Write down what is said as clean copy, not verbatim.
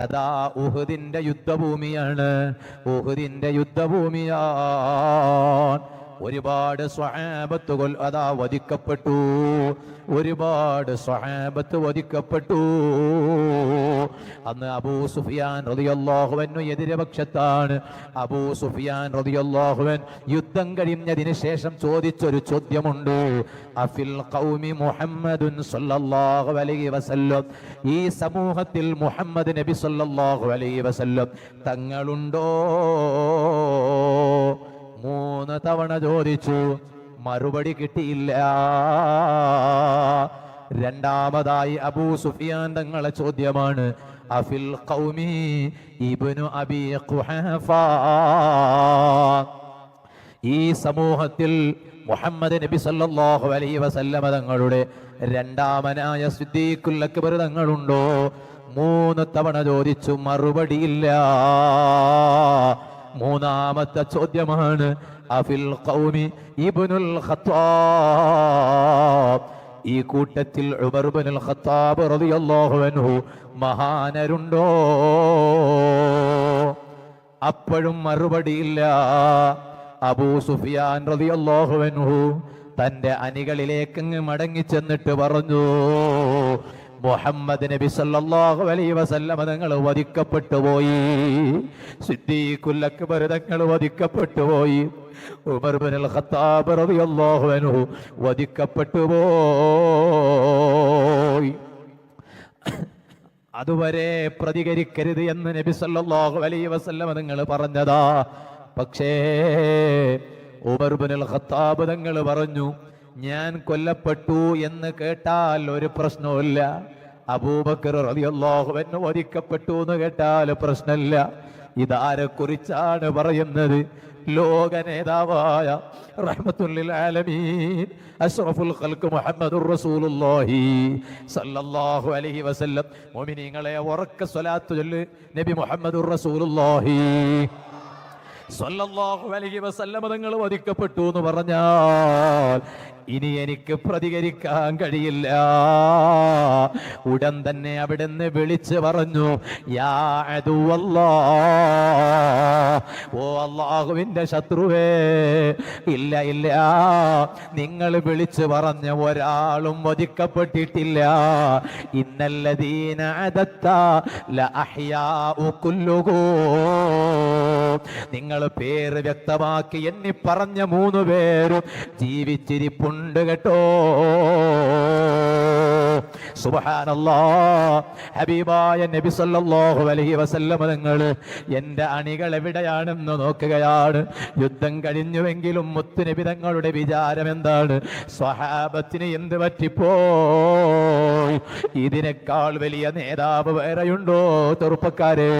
അതാ ഉഹുദിന്റെ യുദ്ധഭൂമിയാണ്. ഉഹുദിന്റെ യുദ്ധഭൂമിയാണ്. ഒരുപാട് സ്വഹാബത്തുകൾ അതാ വധിക്കപ്പെട്ടു. ഒരുപാട് സ്വഹാബത്ത് വധിക്കപ്പെട്ടു. അന്ന് അബൂ സുഫിയാൻ റളിയല്ലാഹു അൻഹു എതിരപക്ഷത്താണ്. അബൂ സുഫിയാൻ റളിയല്ലാഹു അൻഹു യുദ്ധം കഴിഞ്ഞതിന് ശേഷം ചോദിച്ചൊരു ചോദ്യമുണ്ട്. അഫിൽ ഖൗമി മുഹമ്മദുൻ സല്ലല്ലാഹു അലൈഹി വസല്ലം, ഈ സമൂഹത്തിൽ മുഹമ്മദ് നബി സല്ലല്ലാഹു അലൈഹി വസല്ലം തങ്ങളുണ്ടോ? 3 തവണ ചോദിച്ചു, മറുപടി കിട്ടിയില്ല. രണ്ടാമതായി അബൂ സുഫിയാൻ തങ്ങളെ ചോദ്യമാണ്, അഫിൽ ഖൗമി ഇബ്നു അബീ ഖുഹാഫ, ഈ സമൂഹത്തിൽ മുഹമ്മദ് നബി സല്ലല്ലാഹു അലൈഹി വസല്ലമ തങ്ങളുടെ രണ്ടാമനായ സിദ്ദീഖുൽ അക്ബർ തങ്ങളുണ്ടോ? 3 തവണ ചോദിച്ചു, മറുപടിയില്ല. മൂന്നാമത്തെ ചോദ്യമാണ്, അഫിൽ ഖൗമി ഇബ്നുൽ ഖത്താബ്, ഈ കൂട്ടത്തിൽ ഉമർ ഇബ്നുൽ ഖത്താബ് റളിയല്ലാഹു അൻഹു മഹാനരുണ്ടോ? അപ്പോഴും മറുപടിയില്ല. അബൂ സുഫിയാൻ റളിയല്ലാഹു അൻഹു തന്റെ അണികളിലേക്ക് മടങ്ങി ചെന്നിട്ട് പറഞ്ഞു, മുഹമ്മദ് നബി സല്ലല്ലാഹു അലൈഹി വസല്ലം തങ്ങൾ വധിക്കപ്പെട്ടു പോയി, സിദ്ദീഖുൽ അക്ബർ തങ്ങൾ വധിക്കപ്പെട്ടു പോയി, ഉമർ ഇബ്നുൽ ഖത്താബ് റളിയല്ലാഹു അൻഹു വധിക്കപ്പെട്ടു പോയി. അതുവരെ പ്രതികരിക്കരുത് എന്ന് നബി സല്ലല്ലാഹു അലൈഹി വസല്ലം തങ്ങൾ പറഞ്ഞതാ. പക്ഷേ ഉമർ ഇബ്നുൽ ഖത്താബ് തങ്ങൾ പറഞ്ഞു, ഞാൻ കൊല്ലപ്പെട്ടു എന്ന് കേട്ടാൽ ഒരു പ്രശ്നവുമില്ല, അബൂബക്കർ റളിയല്ലാഹു അൻഹു വധിക്കപ്പെട്ടു എന്ന് കേട്ടാൽ പ്രശ്നമില്ല. ഇതാരെ കുറിച്ചാണ് പറയുന്നത്? ലോക നേതാവായ റഹ്മത്തുൽ ലിൽ ആലമീൻ അഷ്റഫുൽ ഖൽഖ് മുഹമ്മദുർ റസൂലുള്ളാഹി സല്ലല്ലാഹു അലൈഹി വസല്ലം. മുഅ്മിനീങ്ങളെ ഉറക്കെ സ്വലാത്ത് ചൊല്ല്, നബി മുഹമ്മദുർ റസൂലുള്ളാഹി സല്ലല്ലാഹു അലൈഹി വസല്ലം തങ്ങൾ വധിക്കപ്പെട്ടു എന്ന് പറഞ്ഞാൽ ഇനി എനിക്ക് പ്രതികരിക്കാൻ കഴിയില്ല. ഉടൻ തന്നെ അവിടുന്ന് വിളിച്ചു പറഞ്ഞു, യാ അദുവല്ലാഹ്, ഓ അല്ലാഹുവിന്റെ ശത്രുവേ, ഇല്ല ഇല്ല, നിങ്ങൾ വിളിച്ചു പറഞ്ഞ ഒരാളും വധിക്കപ്പെട്ടിട്ടില്ല. ഇന്നല്ലദീന അദത്ത ലഅഹ്യാഉ കുല്ലുഹും, നിങ്ങൾ പേര് വ്യക്തമാക്കി എണ്ണി പറഞ്ഞ 3 പേരും ജീവിച്ചിരിപ്പുണ്ട് കേട്ടോ. സുബ്ഹാനല്ലാഹ്. ഹബീബായ നബി സല്ലല്ലാഹു അലൈഹി വസല്ലം തങ്ങൾ എൻ്റെ അണികൾ എവിടെയാണെന്ന് നോക്കുകയാണ്. യുദ്ധം കഴിഞ്ഞുവെങ്കിലും മുത്ത് നബി തങ്ങളുടെ വിചാരം എന്താണ്? സ്വഹാബത്തിന് എന്ത് പറ്റിപ്പോയി? ഇതിനേക്കാൾ വലിയ നേതാവ് വേറെയുണ്ടോ ചെറുപ്പക്കാരെ?